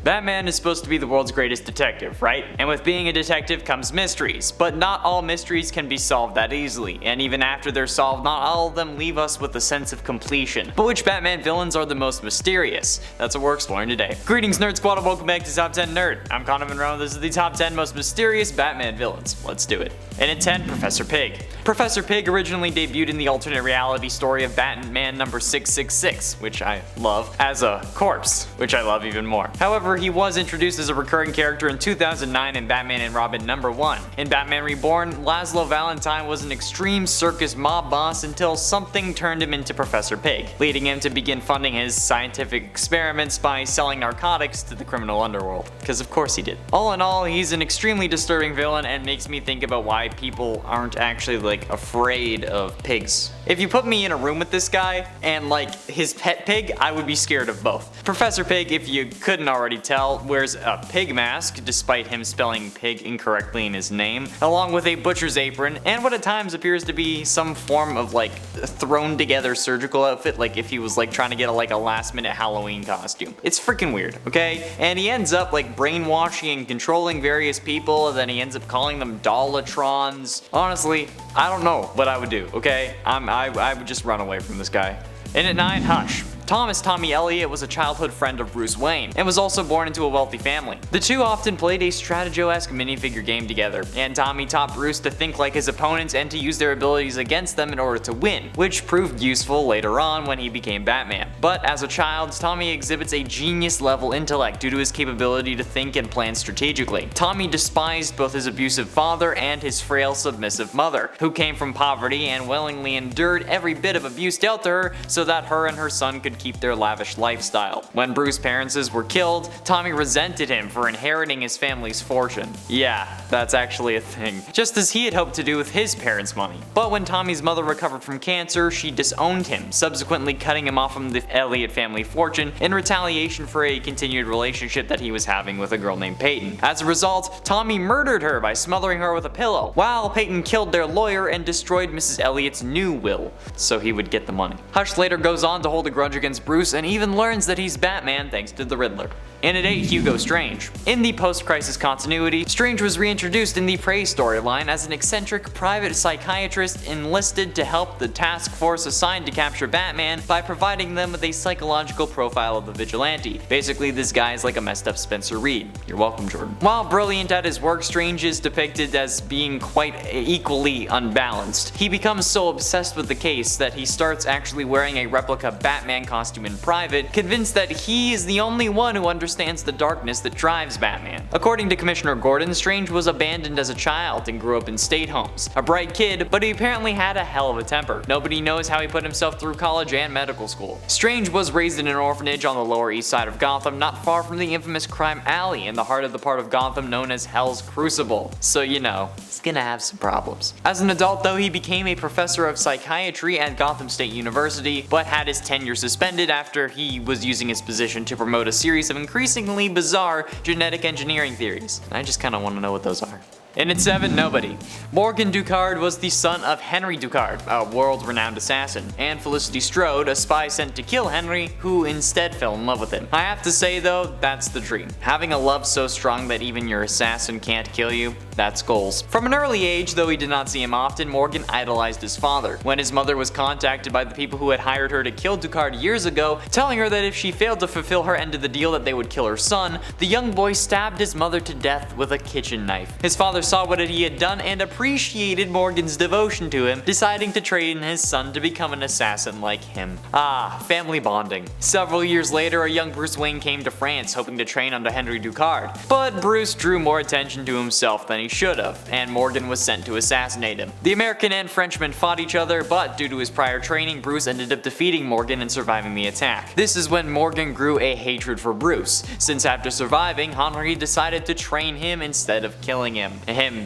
Batman is supposed to be the world's greatest detective, right? And with being a detective comes mysteries, but not all mysteries can be solved that easily, and even after they're solved, not all of them leave us with a sense of completion. But which Batman villains are the most mysterious? That's what we're exploring today. Greetings Nerd Squad and welcome back to Top 10 Nerd. I'm Connor Monroe and this is the top 10 most mysterious Batman villains. Let's do it. And at 10, Professor Pig. Professor Pig originally debuted in the alternate reality story of Batman number 666, which I love, as a corpse, which I love even more. However, he was introduced as a recurring character in 2009 in Batman and Robin number 1. In Batman Reborn, Laszlo Valentine was an extreme circus mob boss until something turned him into Professor Pig, leading him to begin funding his scientific experiments by selling narcotics to the criminal underworld. Because of course he did. All in all, he's an extremely disturbing villain and makes me think about why people aren't actually afraid of pigs. If you put me in a room with this guy and his pet pig, I would be scared of both. Professor Pig, if you couldn't already tell, wears a pig mask despite him spelling pig incorrectly in his name, along with a butcher's apron and what at times appears to be some form of thrown together surgical outfit, like if he was trying to get a last minute Halloween costume. It's freaking weird, okay? And he ends up brainwashing and controlling various people, and then he ends up calling them Dollatrons. Honestly, I don't know what I would do, okay? I would just run away from this guy. And at 9, Hush. Thomas Tommy Elliot was a childhood friend of Bruce Wayne, and was also born into a wealthy family. The two often played a stratego-esque minifigure game together, and Tommy taught Bruce to think like his opponents and to use their abilities against them in order to win, which proved useful later on when he became Batman. But as a child, Tommy exhibits a genius-level intellect due to his capability to think and plan strategically. Tommy despised both his abusive father and his frail, submissive mother, who came from poverty and willingly endured every bit of abuse dealt to her so that her and her son could keep their lavish lifestyle. When Bruce's parents were killed, Tommy resented him for inheriting his family's fortune. Yeah, that's actually a thing. Just as he had hoped to do with his parents' money. But when Tommy's mother recovered from cancer, she disowned him, subsequently cutting him off from the Elliot family fortune in retaliation for a continued relationship that he was having with a girl named Peyton. As a result, Tommy murdered her by smothering her with a pillow, while Peyton killed their lawyer and destroyed Mrs. Elliot's new will, so he would get the money. Hush later goes on to hold a grudge against Bruce and even learns that he's Batman thanks to the Riddler. And at 8, Hugo Strange. In the post-crisis continuity, Strange was reintroduced in the Prey storyline as an eccentric private psychiatrist enlisted to help the task force assigned to capture Batman by providing them with a psychological profile of the vigilante. Basically, this guy is like a messed up Spencer Reed. You're welcome, Jordan. While brilliant at his work, Strange is depicted as being quite equally unbalanced. He becomes so obsessed with the case that he starts actually wearing a replica Batman costume in private, convinced that he is the only one who understands the darkness that drives Batman. According to Commissioner Gordon, Strange was abandoned as a child and grew up in state homes. A bright kid, but he apparently had a hell of a temper. Nobody knows how he put himself through college and medical school. Strange was raised in an orphanage on the Lower East Side of Gotham, not far from the infamous crime alley in the heart of the part of Gotham known as Hell's Crucible. So you know, he's gonna have some problems. As an adult though, he became a professor of psychiatry at Gotham State University, but had his tenure suspended after he was using his position to promote a series of increasingly bizarre genetic engineering theories. I just kinda wanna know what those are. And at 7, Nobody. Morgan Ducard was the son of Henry Ducard, a world-renowned assassin, and Felicity Strode, a spy sent to kill Henry, who instead fell in love with him. I have to say though, that's the dream. Having a love so strong that even your assassin can't kill you, that's goals. From an early age, though he did not see him often, Morgan idolized his father. When his mother was contacted by the people who had hired her to kill Ducard years ago, telling her that if she failed to fulfill her end of the deal that they would kill her son, the young boy stabbed his mother to death with a kitchen knife. His father saw what he had done and appreciated Morgan's devotion to him, deciding to train his son to become an assassin like him. Ah, family bonding. Several years later, a young Bruce Wayne came to France hoping to train under Henry Ducard, but Bruce drew more attention to himself than he should have, and Morgan was sent to assassinate him. The American and Frenchman fought each other, but due to his prior training, Bruce ended up defeating Morgan and surviving the attack. This is when Morgan grew a hatred for Bruce, since after surviving, Henry decided to train him instead of killing him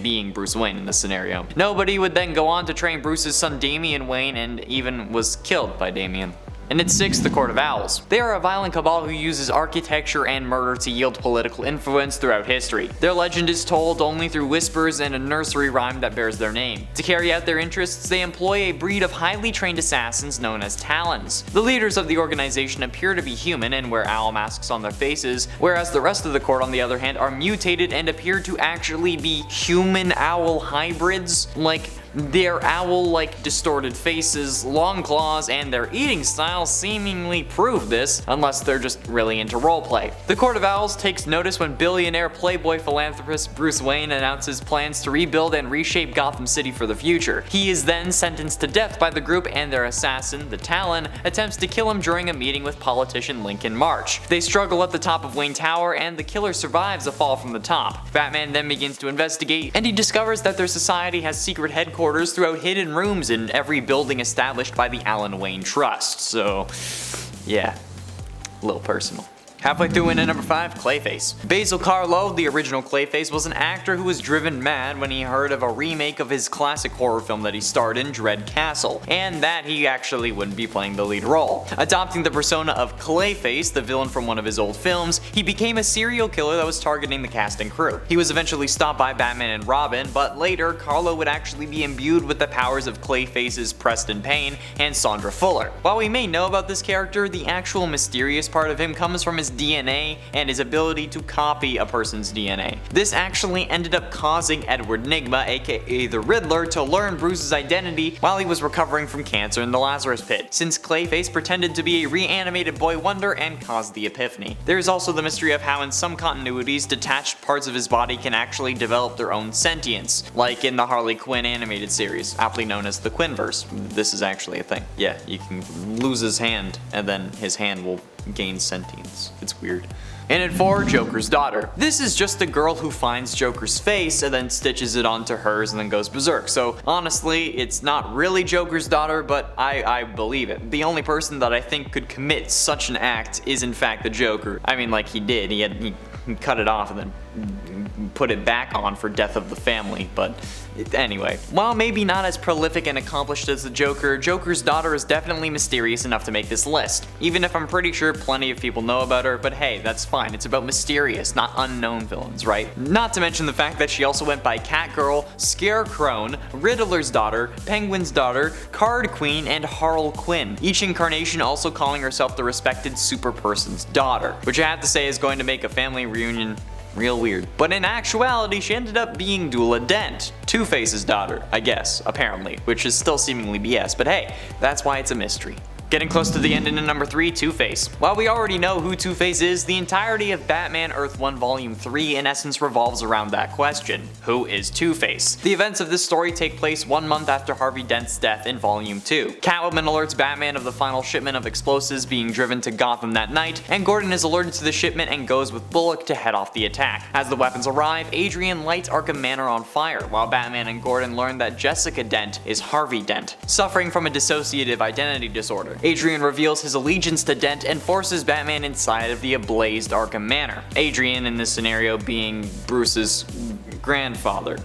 being Bruce Wayne in this scenario. Nobody would then go on to train Bruce's son Damian Wayne and even was killed by Damian. And at 6, the Court of Owls. They are a violent cabal who uses architecture and murder to yield political influence throughout history. Their legend is told only through whispers and a nursery rhyme that bears their name. To carry out their interests, they employ a breed of highly trained assassins known as Talons. The leaders of the organization appear to be human and wear owl masks on their faces, whereas the rest of the court on the other hand are mutated and appear to actually be human-owl hybrids. Like, their owl-like distorted faces, long claws, and their eating style seemingly prove this, unless they're just really into roleplay. The Court of Owls takes notice when billionaire playboy philanthropist Bruce Wayne announces plans to rebuild and reshape Gotham City for the future. He is then sentenced to death by the group, and their assassin, the Talon, attempts to kill him during a meeting with politician Lincoln March. They struggle at the top of Wayne Tower, and the killer survives a fall from the top. Batman then begins to investigate, and he discovers that their society has secret headquarters throughout hidden rooms in every building established by the Alan Wayne Trust. So, yeah, a little personal. Halfway through into number 5, Clayface. Basil Karlo, the original Clayface, was an actor who was driven mad when he heard of a remake of his classic horror film that he starred in, Dread Castle, and that he actually wouldn't be playing the lead role. Adopting the persona of Clayface, the villain from one of his old films, he became a serial killer that was targeting the cast and crew. He was eventually stopped by Batman and Robin, but later Karlo would actually be imbued with the powers of Clayface's Preston Payne and Sandra Fuller. While we may know about this character, the actual mysterious part of him comes from his DNA and his ability to copy a person's DNA. This actually ended up causing Edward Nygma, aka the Riddler, to learn Bruce's identity while he was recovering from cancer in the Lazarus Pit, since Clayface pretended to be a reanimated boy wonder and caused the epiphany. There is also the mystery of how in some continuities detached parts of his body can actually develop their own sentience, like in the Harley Quinn animated series, aptly known as the Quinverse. This is actually a thing. Yeah, you can lose his hand and then his hand will gain sentience. It's weird. And at 4, Joker's daughter. This is just a girl who finds Joker's face and then stitches it onto hers and then goes berserk. So honestly, it's not really Joker's daughter, but I believe it. The only person that I think could commit such an act is in fact the Joker. I mean, like, he did. He cut it off and then put it back on for death of the family, but anyway. While maybe not as prolific and accomplished as the Joker, Joker's daughter is definitely mysterious enough to make this list. Even if I'm pretty sure plenty of people know about her, but hey, that's fine. It's about mysterious, not unknown villains, right? Not to mention the fact that she also went by Catgirl, Scarecrow, Riddler's daughter, Penguin's daughter, Card Queen, and Harley Quinn. Each incarnation also calling herself the respected super person's daughter, which I have to say is going to make a family reunion real weird. But in actuality, she ended up being Dula Dent, Two-Face's daughter, I guess, apparently, which is still seemingly BS, but hey, that's why it's a mystery. Getting close to the end into number 3, Two-Face. While we already know who Two-Face is, the entirety of Batman Earth 1 Volume 3 in essence revolves around that question. Who is Two-Face? The events of this story take place 1 month after Harvey Dent's death in Volume 2. Catwoman alerts Batman of the final shipment of explosives being driven to Gotham that night, and Gordon is alerted to the shipment and goes with Bullock to head off the attack. As the weapons arrive, Adrian lights Arkham Manor on fire, while Batman and Gordon learn that Jessica Dent is Harvey Dent, suffering from a dissociative identity disorder. Adrian reveals his allegiance to Dent and forces Batman inside of the ablazed Arkham Manor. Adrian in this scenario being Bruce's grandfather.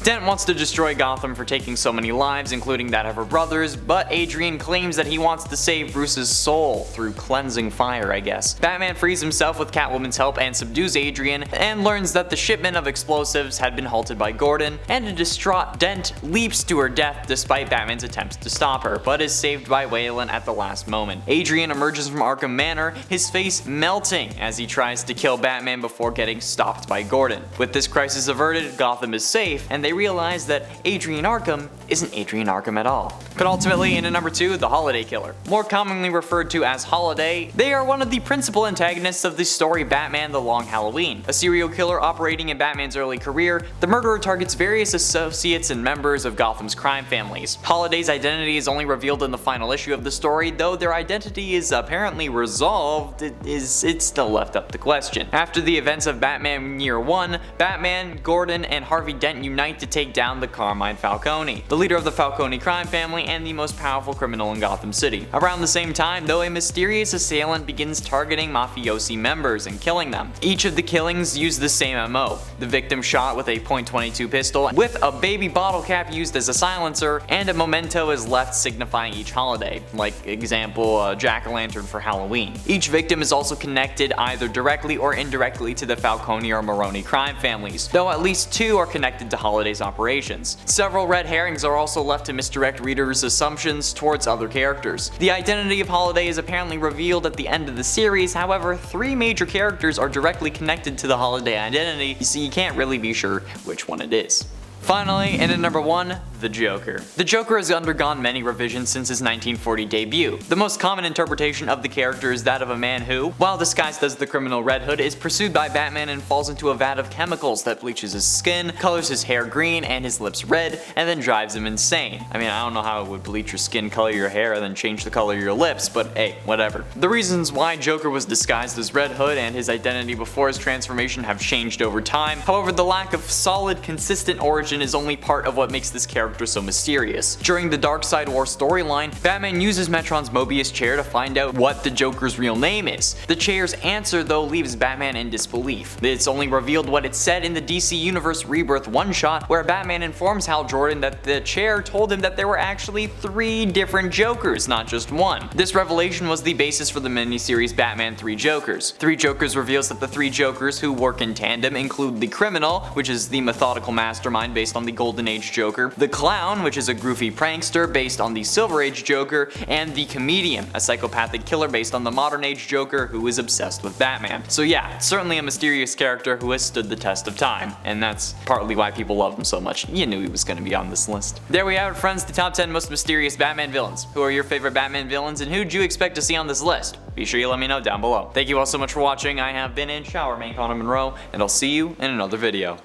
Dent wants to destroy Gotham for taking so many lives, including that of her brothers, but Adrian claims that he wants to save Bruce's soul through cleansing fire, I guess. Batman frees himself with Catwoman's help and subdues Adrian, and learns that the shipment of explosives had been halted by Gordon, and a distraught Dent leaps to her death despite Batman's attempts to stop her, but is saved by Wayland at the last moment. Adrian emerges from Arkham Manor, his face melting as he tries to kill Batman before getting stopped by Gordon. With this crisis averted, Gotham is safe, and they realize that Adrian Arkham isn't Adrian Arkham at all. But ultimately, into number 2, the Holiday Killer. More commonly referred to as Holiday, they are one of the principal antagonists of the story Batman The Long Halloween. A serial killer operating in Batman's early career, the murderer targets various associates and members of Gotham's crime families. Holiday's identity is only revealed in the final issue of the story, though their identity is apparently resolved, it's still left up to question. After the events of Batman Year 1, Batman, Gordon, and Harvey Dent unite to take down the Carmine Falcone. The leader of the Falcone crime family and the most powerful criminal in Gotham City. Around the same time, though, a mysterious assailant begins targeting mafiosi members and killing them. Each of the killings used the same MO. The victim shot with a .22 pistol, with a baby bottle cap used as a silencer, and a memento is left signifying each holiday, like example, a jack-o'-lantern for Halloween. Each victim is also connected either directly or indirectly to the Falcone or Maroni crime families, though at least 2 are connected to Holiday's operations. Several red herrings are also left to misdirect readers' assumptions towards other characters. The identity of Holiday is apparently revealed at the end of the series, however 3 major characters are directly connected to the Holiday identity, so you can't really be sure which one it is. Finally, and at number 1, the Joker. The Joker has undergone many revisions since his 1940 debut. The most common interpretation of the character is that of a man who, while disguised as the criminal Red Hood, is pursued by Batman and falls into a vat of chemicals that bleaches his skin, colors his hair green and his lips red, and then drives him insane. I mean, I don't know how it would bleach your skin, color your hair, and then change the color of your lips, but hey, whatever. The reasons why Joker was disguised as Red Hood and his identity before his transformation have changed over time. However, the lack of solid, consistent origin is only part of what makes this character so mysterious. During the Darkseid War storyline, Batman uses Metron's Mobius chair to find out what the Joker's real name is. The chair's answer, though, leaves Batman in disbelief. It's only revealed what it said in the DC Universe Rebirth one-shot, where Batman informs Hal Jordan that the chair told him that there were actually 3 different Jokers, not just one. This revelation was the basis for the miniseries Batman 3 Jokers. 3 Jokers reveals that the 3 Jokers who work in tandem include the Criminal, which is the methodical mastermind based on the Golden Age Joker, the Clown, which is a goofy prankster based on the Silver Age Joker, and the Comedian, a psychopathic killer based on the Modern Age Joker who is obsessed with Batman. So yeah, certainly a mysterious character who has stood the test of time, and that's partly why people love him so much. You knew he was going to be on this list. There we have it, friends, the top 10 most mysterious Batman villains. Who are your favorite Batman villains, and who do you expect to see on this list? Be sure you let me know down below. Thank you all so much for watching. I have been in Shower Man Connor Monroe, and I'll see you in another video.